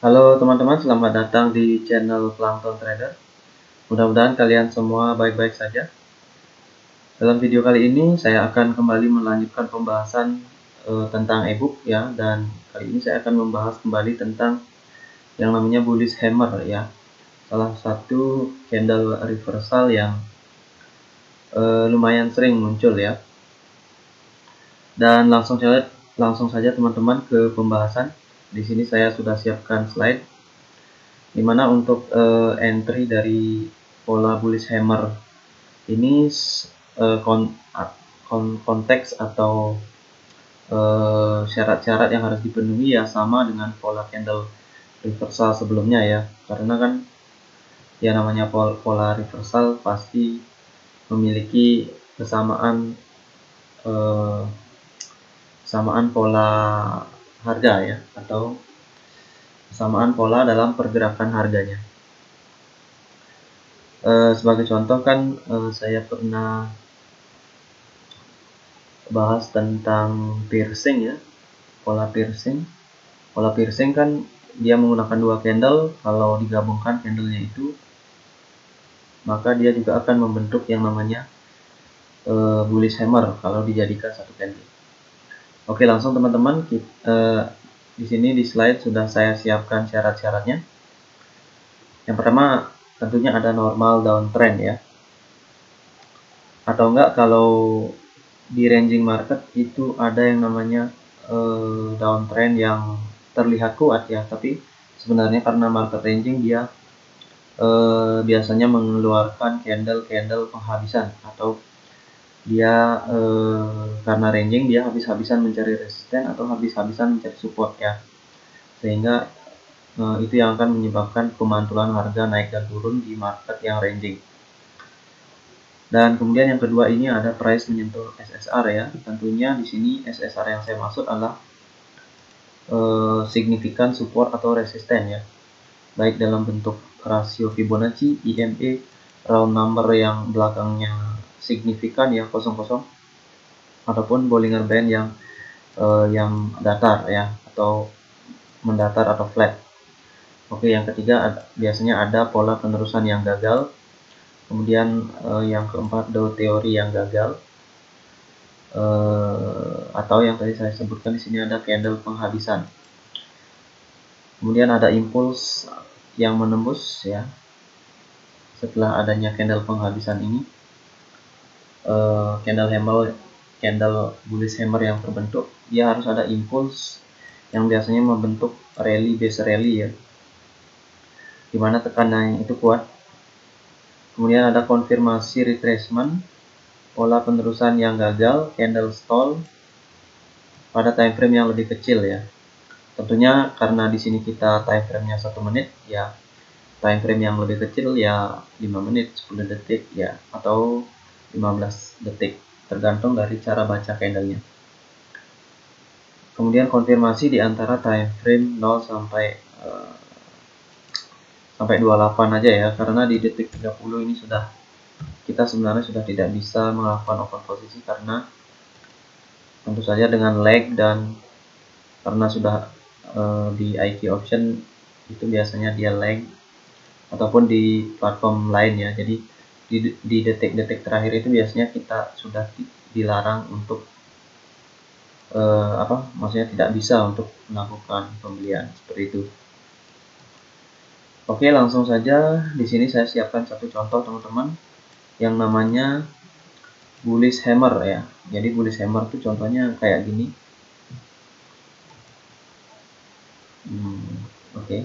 Halo teman-teman, selamat datang di channel Plankton Trader. Mudah-mudahan kalian semua baik-baik saja. Dalam video kali ini saya akan kembali melanjutkan pembahasan tentang ebook ya, dan kali ini saya akan membahas kembali tentang yang namanya bullish hammer ya. Salah satu candle reversal yang lumayan sering muncul ya. Dan langsung saja teman-teman ke pembahasan. Di sini saya sudah siapkan slide dimana untuk entry dari pola bullish hammer ini konteks atau syarat-syarat yang harus dipenuhi ya sama dengan pola candle reversal sebelumnya ya, karena kan ya namanya pola reversal pasti memiliki kesamaan pola harga ya, atau kesamaan pola dalam pergerakan harganya. Sebagai contoh kan saya pernah bahas tentang piercing ya, pola piercing kan dia menggunakan dua candle. Kalau digabungkan candlenya itu, maka dia juga akan membentuk yang namanya bullish hammer kalau dijadikan satu candle. Oke, langsung teman-teman, di sini di slide sudah saya siapkan syarat-syaratnya. Yang pertama tentunya ada normal downtrend ya, atau enggak kalau di ranging market itu ada yang namanya downtrend yang terlihat kuat ya, tapi sebenarnya karena market ranging dia biasanya mengeluarkan candle penghabisan, atau dia karena ranging dia habis-habisan mencari resisten atau habis-habisan mencari support ya, sehingga itu yang akan menyebabkan pemantulan harga naik dan turun di market yang ranging. Dan kemudian yang kedua ini ada price menyentuh SSR ya. Tentunya di sini SSR yang saya maksud adalah signifikan support atau resisten ya, baik dalam bentuk rasio Fibonacci, EMA, round number yang belakangnya signifikan ya 00, ataupun Bollinger Band yang datar ya, atau mendatar atau flat. Oke, yang ketiga biasanya ada pola penerusan yang gagal. Kemudian yang keempat Dow teori yang gagal, atau yang tadi saya sebutkan di sini ada candle penghabisan. Kemudian ada impuls yang menembus ya. Setelah adanya candle penghabisan ini, candle bullish hammer yang terbentuk, dia harus ada impuls yang biasanya membentuk rally base rally ya, dimana tekanannya itu kuat. Kemudian ada konfirmasi retracement, pola penerusan yang gagal, candle stall pada time frame yang lebih kecil ya. Tentunya karena di sini kita time frame-nya 1 menit ya, time frame yang lebih kecil ya 5 menit, 10 detik ya, atau 15 detik, tergantung dari cara baca candlenya. Kemudian konfirmasi di antara time frame 0 sampai 28 aja ya, karena di detik 30 ini kita sebenarnya sudah tidak bisa melakukan open posisi, karena tentu saja dengan lag, dan karena sudah di IQ option itu biasanya dia lag, ataupun di platform lain ya. Jadi di detik-detik terakhir itu biasanya kita sudah dilarang untuk maksudnya tidak bisa untuk melakukan pembelian seperti itu. Oke, langsung saja di sini saya siapkan satu contoh teman-teman yang namanya bullish hammer ya. Jadi bullish hammer itu contohnya kayak gini. Oke.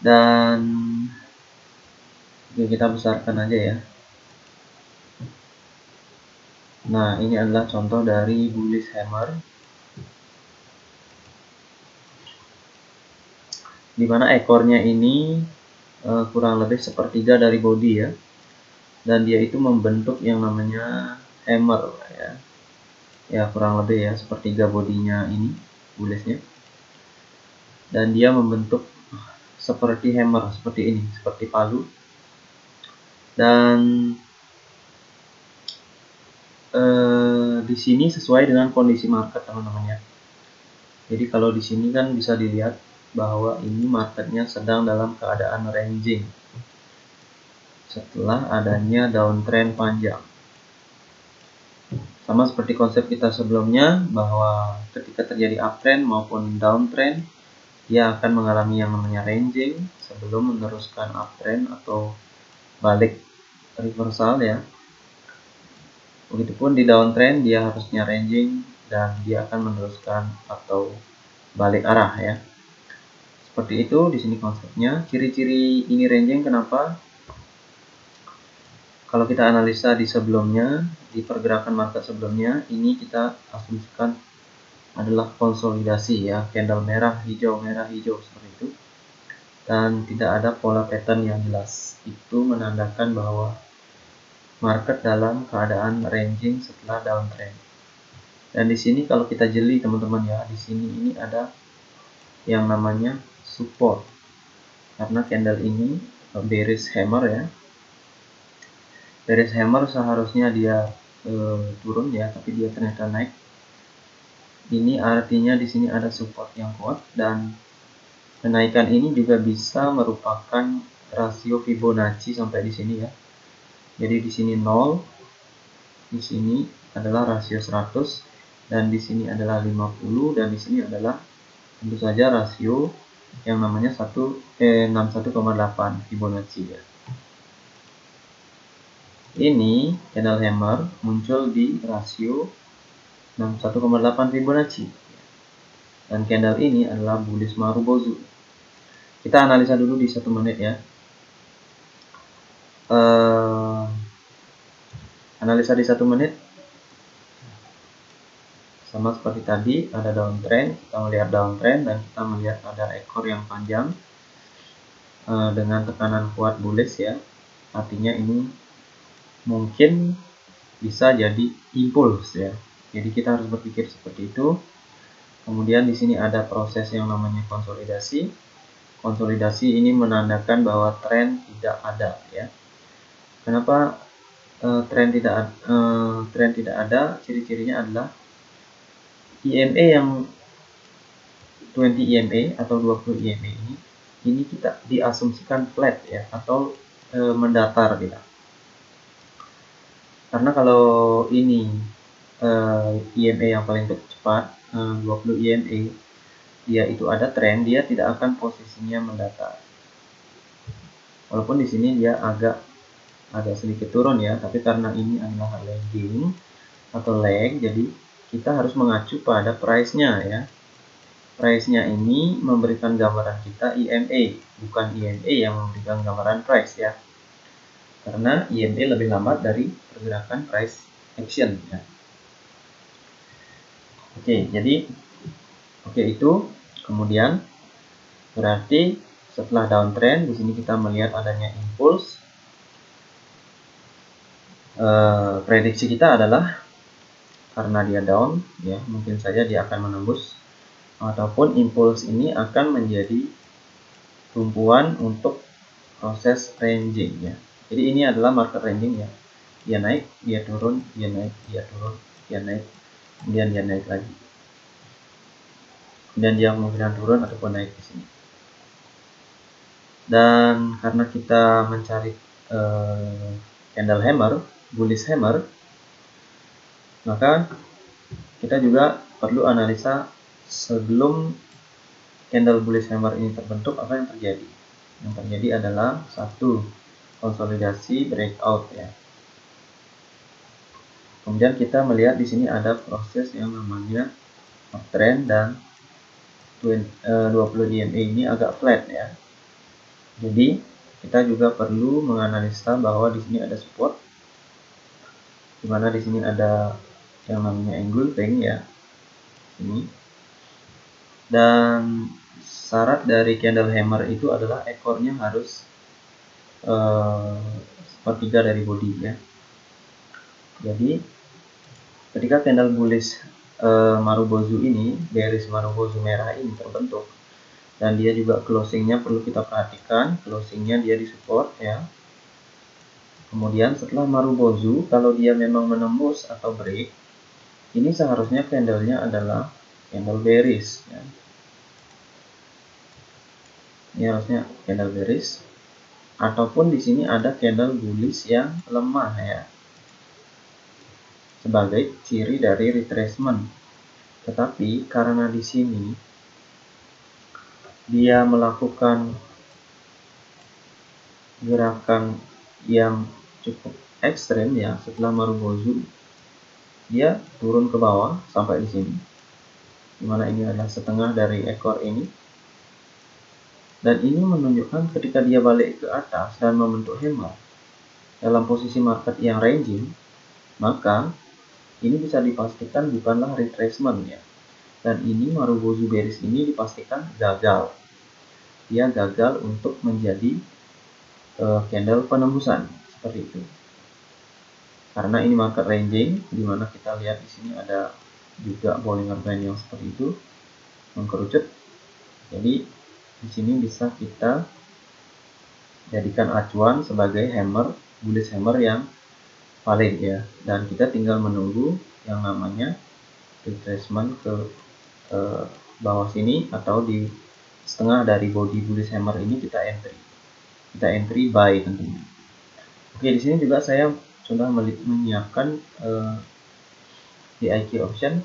Dan kita besarkan aja ya. Nah, ini adalah contoh dari bullish hammer, dimana ekornya ini kurang lebih sepertiga dari body ya, dan dia itu membentuk yang namanya hammer ya, kurang lebih ya sepertiga bodinya ini bullishnya, dan dia membentuk seperti hammer, seperti ini, seperti palu. Dan di sini sesuai dengan kondisi market teman-teman ya. Jadi kalau di sini kan bisa dilihat bahwa ini marketnya sedang dalam keadaan ranging setelah adanya downtrend panjang. Sama seperti konsep kita sebelumnya, bahwa ketika terjadi uptrend maupun downtrend, dia akan mengalami yang namanya ranging sebelum meneruskan uptrend atau balik reversal ya. Begitupun di downtrend dia harusnya ranging dan dia akan meneruskan atau balik arah ya. Seperti itu di sini konsepnya. Ciri-ciri ini ranging kenapa? Kalau kita analisa di sebelumnya, di pergerakan market sebelumnya, ini kita asumsikan adalah konsolidasi ya, candle merah hijau seperti itu, dan tidak ada pola pattern yang jelas. Itu menandakan bahwa market dalam keadaan ranging setelah downtrend. Dan di sini kalau kita jeli teman-teman ya, di sini ini ada yang namanya support, karena candle ini bearish hammer ya. Bearish hammer seharusnya dia turun ya, tapi dia ternyata naik. Ini artinya di sini ada support yang kuat, dan kenaikan ini juga bisa merupakan rasio Fibonacci sampai di sini ya. Jadi di sini 0, di sini adalah rasio 100, dan di sini adalah 50, dan di sini adalah tentu saja rasio yang namanya 61,8 Fibonacci ya. Ini candle hammer muncul di rasio 61,8 Fibonacci. Dan candle ini adalah bullish Marubozu. Kita analisa dulu di 1 menit ya. Analisa di 1 menit sama seperti tadi, ada downtrend, kita melihat downtrend dan kita melihat ada ekor yang panjang dengan tekanan kuat bullish ya. Artinya ini mungkin bisa jadi impuls ya. Jadi kita harus berpikir seperti itu. Kemudian di sini ada proses yang namanya konsolidasi. Konsolidasi ini menandakan bahwa tren tidak ada ya. Kenapa tren tidak ada? Ciri-cirinya adalah EMA yang 20 EMA atau 20 EMA ini kita diasumsikan flat ya, atau mendatar gitu. Karena kalau ini EMA yang paling cepat 20 EMA, dia itu ada tren, dia tidak akan posisinya mendatar. Walaupun di sini dia agak sedikit turun ya, tapi karena ini adalah lagging atau lag, jadi kita harus mengacu pada price-nya ya. Price-nya ini memberikan gambaran kita EMA, bukan EMA yang memberikan gambaran price ya. Karena EMA lebih lambat dari pergerakan price action ya. Oke, itu kemudian berarti setelah downtrend di sini kita melihat adanya impuls. Prediksi kita adalah karena dia down ya, mungkin saja dia akan menembus, ataupun impuls ini akan menjadi tumpuan untuk proses ranging ya. Jadi ini adalah market ranging ya. Dia naik, dia turun, dia naik, dia turun, dia naik, kemudian dia naik lagi. Dan dia kemungkinan turun ataupun naik di sini. Dan karena kita mencari candle hammer, bullish hammer, maka kita juga perlu analisa sebelum candle bullish hammer ini terbentuk, apa yang terjadi. Yang terjadi adalah satu, konsolidasi breakout ya. Kemudian kita melihat di sini ada proses yang namanya uptrend, dan 20 EMA ini agak flat ya. Jadi kita juga perlu menganalisa bahwa di sini ada support, di mana di sini ada yang namanya engulfing ya. Ini. Dan syarat dari candle hammer itu adalah ekornya harus sepertiga dari body ya. Jadi ketika candle bullish Marubozu ini, bearish Marubozu merah ini terbentuk, dan dia juga closingnya perlu kita perhatikan, closingnya dia di support ya. Kemudian setelah Marubozu, kalau dia memang menembus atau break, ini seharusnya candlenya adalah candle bearish ya. Ini harusnya candle bearish, ataupun di sini ada candle bullish yang lemah ya, sebagai ciri dari retracement. Tetapi karena di sini dia melakukan gerakan yang cukup ekstrem ya, setelah Marubozu dia turun ke bawah sampai di sini, dimana ini adalah setengah dari ekor ini, dan ini menunjukkan ketika dia balik ke atas dan membentuk hammer dalam posisi market yang ranging, maka ini bisa dipastikan bukanlah retracement ya, dan ini Marubozu bearish ini dipastikan gagal. Dia gagal untuk menjadi candle penembusan seperti itu. Karena ini market ranging, dimana kita lihat di sini ada juga Bollinger Band yang seperti itu mengkerucut. Jadi di sini bisa kita jadikan acuan sebagai hammer, bullish hammer yang valid ya, dan kita tinggal menunggu yang namanya retracement ke bawah sini, atau di setengah dari body bullish hammer ini kita entry buy tentunya. Oke, di sini juga saya sudah menyiapkan di IQ option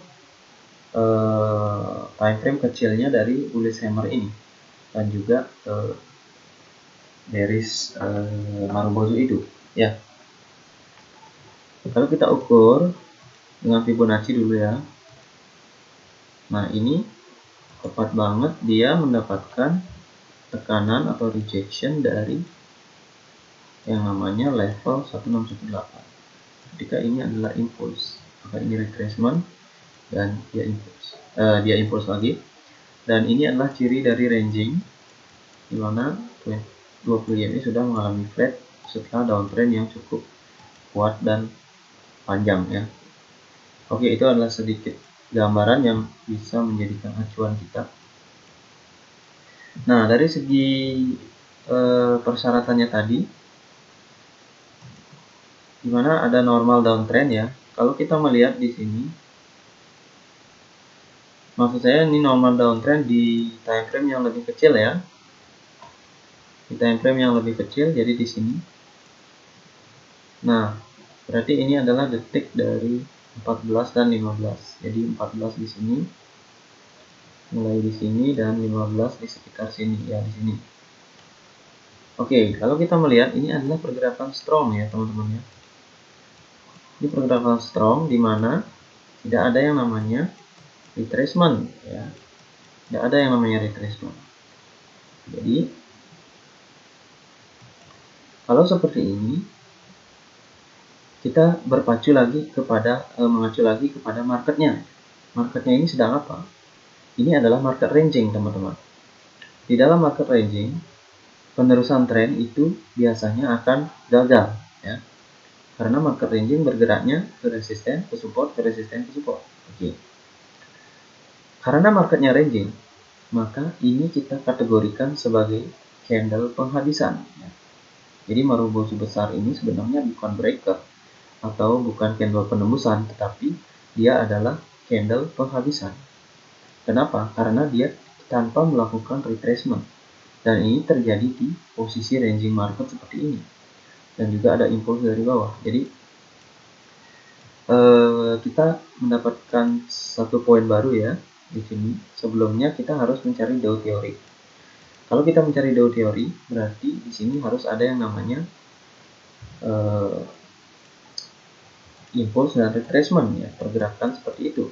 time frame kecilnya dari bullish hammer ini, dan juga bearish Marubozu itu ya. Kalau kita ukur dengan Fibonacci dulu ya, nah ini tepat banget dia mendapatkan tekanan atau rejection dari yang namanya level 1618 ketika ini adalah impulse, maka ini retracement dan dia impulse lagi, dan ini adalah ciri dari ranging, di mana 20 ini sudah mengalami flat setelah downtrend yang cukup kuat dan panjang ya. Oke, itu adalah sedikit gambaran yang bisa menjadikan acuan kita. Nah, dari segi persyaratannya tadi, dimana ada normal downtrend ya. Kalau kita melihat di sini, maksud saya ini normal downtrend di time frame yang lebih kecil ya. Di time frame yang lebih kecil, jadi di sini. Nah, berarti ini adalah detik dari 14 dan 15. Jadi 14 di sini, mulai di sini, dan 15 di sekitar sini ya, di sini. Oke, kalau kita melihat ini adalah pergerakan strong ya teman-teman ya. Ini pergerakan strong di mana tidak ada yang namanya retracement ya. Tidak ada yang namanya retracement. Jadi kalau seperti ini, kita mengacu lagi kepada marketnya. Marketnya ini sedang apa? Ini adalah market ranging teman-teman. Di dalam market ranging, penerusan tren itu biasanya akan gagal ya. Karena market ranging bergeraknya ke resisten, ke support, ke resisten, ke support. Oke. Karena marketnya ranging, maka ini kita kategorikan sebagai candle penghabisan ya. Jadi Marubozu besar ini sebenarnya bukan breaker atau bukan candle penembusan, tetapi dia adalah candle penghabisan. Kenapa? Karena dia tanpa melakukan retracement, dan ini terjadi di posisi ranging market seperti ini, dan juga ada impulse dari bawah. Jadi kita mendapatkan satu poin baru ya di sini. Sebelumnya kita harus mencari Dow Theory. Kalau kita mencari Dow Theory, berarti di sini harus ada yang namanya impulse dan retracement ya, pergerakan seperti itu.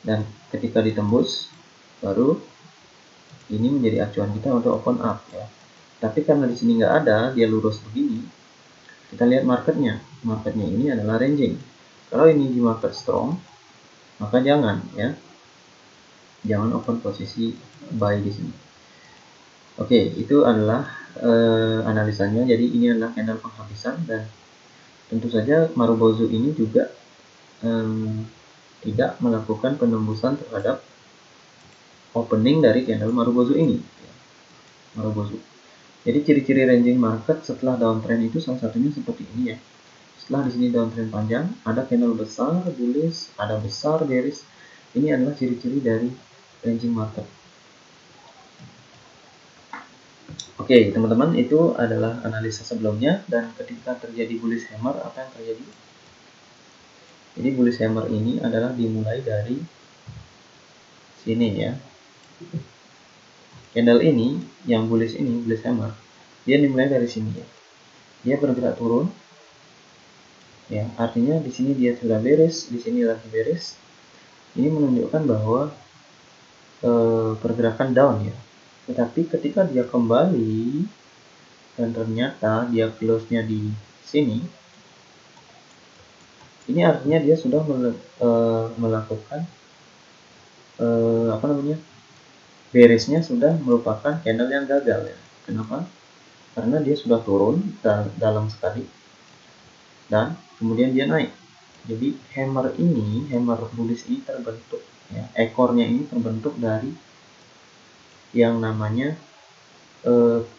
Dan ketika ditembus, baru ini menjadi acuan kita untuk open up ya. Tapi karena di sini nggak ada, dia lurus begini. Kita lihat marketnya. Marketnya ini adalah ranging. Kalau ini di market strong, maka jangan ya. Jangan open posisi buy di sini. Oke, itu adalah analisanya. Jadi ini adalah candle penghabisan, dan tentu saja Marubozu ini juga tidak melakukan penembusan terhadap opening dari candle Marubozu ini. Marubozu. Jadi ciri-ciri ranging market setelah downtrend itu salah satunya seperti ini ya. Setelah di sini downtrend panjang, ada candle besar bullish, ada besar bearish. Ini adalah ciri-ciri dari ranging market. Oke, teman-teman, itu adalah analisa sebelumnya, dan ketika terjadi bullish hammer, apa yang terjadi? Jadi bullish hammer ini adalah dimulai dari sini ya. Candle ini yang bullish ini, bullish hammer, dia dimulai dari sini ya. Dia bergerak turun. Ya, artinya di sini dia sudah beres, di sini lagi beres. Ini menunjukkan bahwa pergerakan down ya. Tetapi ketika dia kembali dan ternyata dia close-nya di sini, ini artinya dia sudah melakukan beresnya sudah merupakan candle yang gagal ya. Kenapa? Karena dia sudah turun dalam sekali dan kemudian dia naik. Jadi hammer bullish ini terbentuk ya, ekornya ini terbentuk dari yang namanya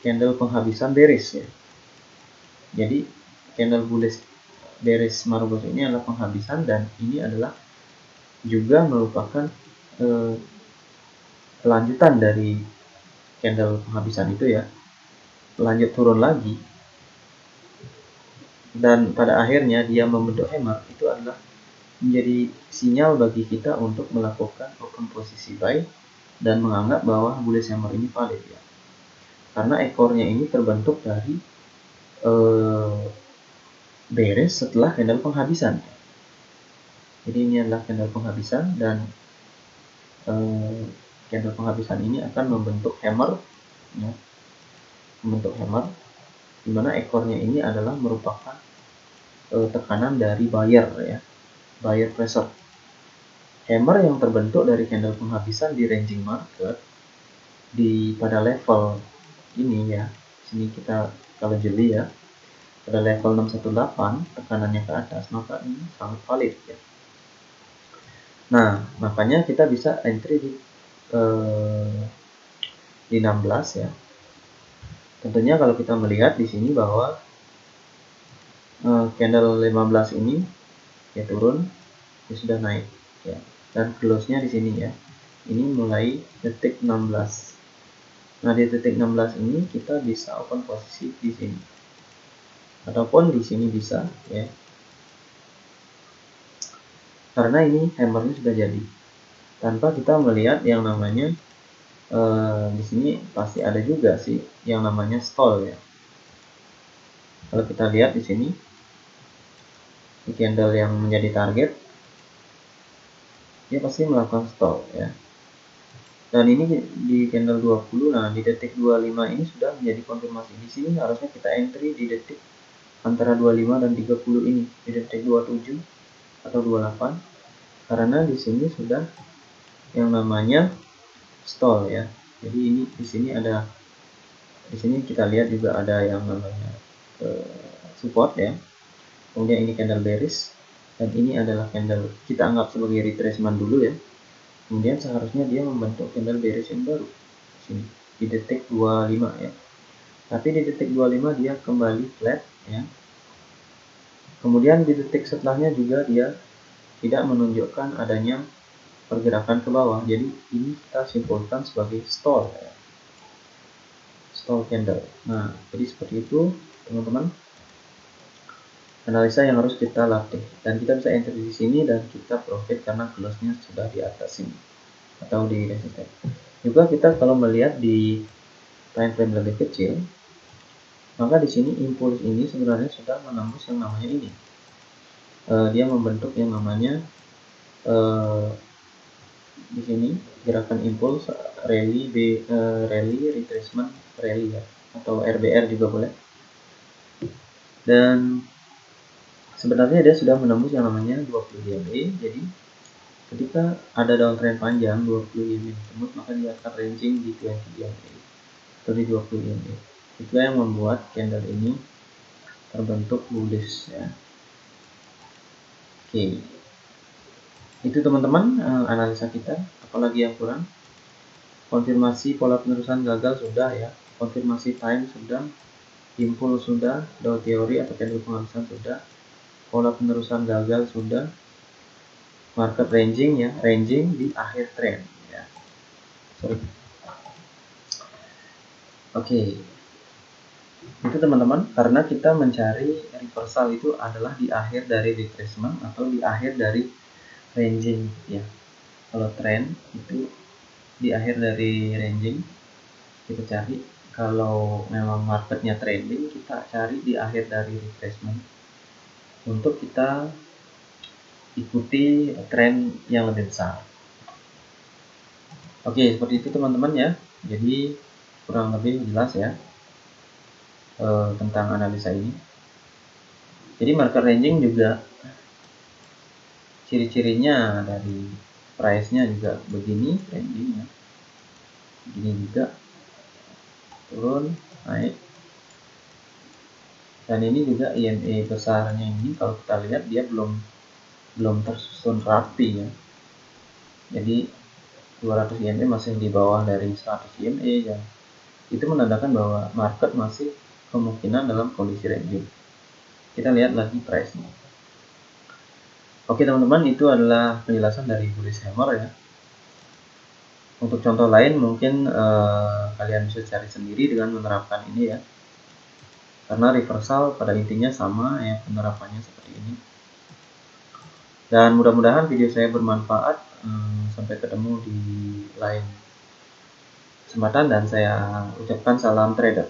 candle penghabisan beres ya. Jadi candle bullish beres marble ini adalah penghabisan, dan ini adalah juga merupakan kelanjutan dari candle penghabisan itu ya, lanjut turun lagi, dan pada akhirnya dia membentuk hammer. Itu adalah menjadi sinyal bagi kita untuk melakukan open posisi buy dan menganggap bahwa bullish hammer ini valid ya, karena ekornya ini terbentuk dari beres setelah candle penghabisan. Jadi ini adalah candle penghabisan, dan candle penghabisan ini akan membentuk hammer ya, membentuk hammer di mana ekornya ini adalah merupakan tekanan dari buyer ya, buyer pressure. Hammer yang terbentuk dari candle penghabisan di ranging market pada level ini ya, sini kita kalau jeli ya, pada level 618 tekanannya ke atas, maka ini sangat valid ya. Nah, makanya kita bisa entry di 16 ya. Tentunya kalau kita melihat di sini bahwa candle 15 ini ya turun, ya sudah naik ya, dan close-nya di sini ya. Ini mulai detik 16. Nah, di detik 16 ini kita bisa open posisi di sini ataupun di sini bisa ya, karena ini hammernya sudah jadi, tanpa kita melihat yang namanya di sini pasti ada juga sih yang namanya stall ya. Kalau kita lihat di sini di candle yang menjadi target, dia pasti melakukan stall ya. Dan ini di candle 20, nah di detik 25 ini sudah menjadi konfirmasi. Di sini harusnya kita entry di detik antara 25 dan 30 ini, di detik 27 atau 28, karena di sini sudah yang namanya stall ya. Jadi ini di sini ada, di sini kita lihat juga ada yang namanya support ya. Kemudian ini candle bearish, dan ini adalah candle kita anggap sebagai retracement dulu ya. Kemudian seharusnya dia membentuk candle bearish yang baru di sini di detik 25 ya. Tapi di detik 25 dia kembali flat ya. Kemudian di detik setelahnya juga dia tidak menunjukkan adanya pergerakan ke bawah. Jadi ini kita simpulkan sebagai stall ya. Stall candle. Nah, jadi seperti itu teman-teman analisa yang harus kita latih, dan kita bisa entry di sini dan kita profit karena close-nya sudah di atas sini atau di resisten. Juga kita kalau melihat di time frame lebih kecil, maka di sini impuls ini sebenarnya sudah menembus yang namanya ini. Dia membentuk yang namanya di sini gerakan impuls rally retracement rally ya, atau RBR juga boleh. Dan sebenarnya dia sudah menembus yang namanya 20 EMA. Jadi ketika ada downtrend panjang 20 EMA tersebut, maka dia akan ranging di 20 EMA atau di 20 EMA. Itulah yang membuat candle ini terbentuk bullish ya. Oke, itu teman-teman analisa kita. Apalagi yang kurang? Konfirmasi pola penerusan gagal sudah ya, konfirmasi time sudah, impuls sudah, Dow teori atau candle penghabisan sudah, pola penerusan gagal sudah, market ranging ya, ranging di akhir trend ya. Oke, Itu teman-teman, karena kita mencari reversal itu adalah di akhir dari retracement atau di akhir dari ranging ya. Kalau trend itu di akhir dari ranging kita cari. Kalau memang marketnya trending, kita cari di akhir dari retracement untuk kita ikuti tren yang lebih besar. Oke, seperti itu teman-teman ya. Jadi kurang lebih jelas ya tentang analisa ini. Jadi market ranging juga ciri-cirinya dari price-nya juga begini, trendingnya begini juga, turun naik, dan ini juga IMA besarnya ini kalau kita lihat dia belum tersusun rapi ya. Jadi 200 IMA masih di bawah dari 100 IMA ya. Itu menandakan bahwa market masih kemungkinan dalam kondisi ranging. Kita lihat lagi price-nya. Oke teman-teman, itu adalah penjelasan dari bullish hammer ya. Untuk contoh lain mungkin kalian bisa cari sendiri dengan menerapkan ini ya. Karena reversal pada intinya sama ya, penerapannya seperti ini. Dan mudah-mudahan video saya bermanfaat. Sampai ketemu di lain kesempatan dan saya ucapkan salam trader.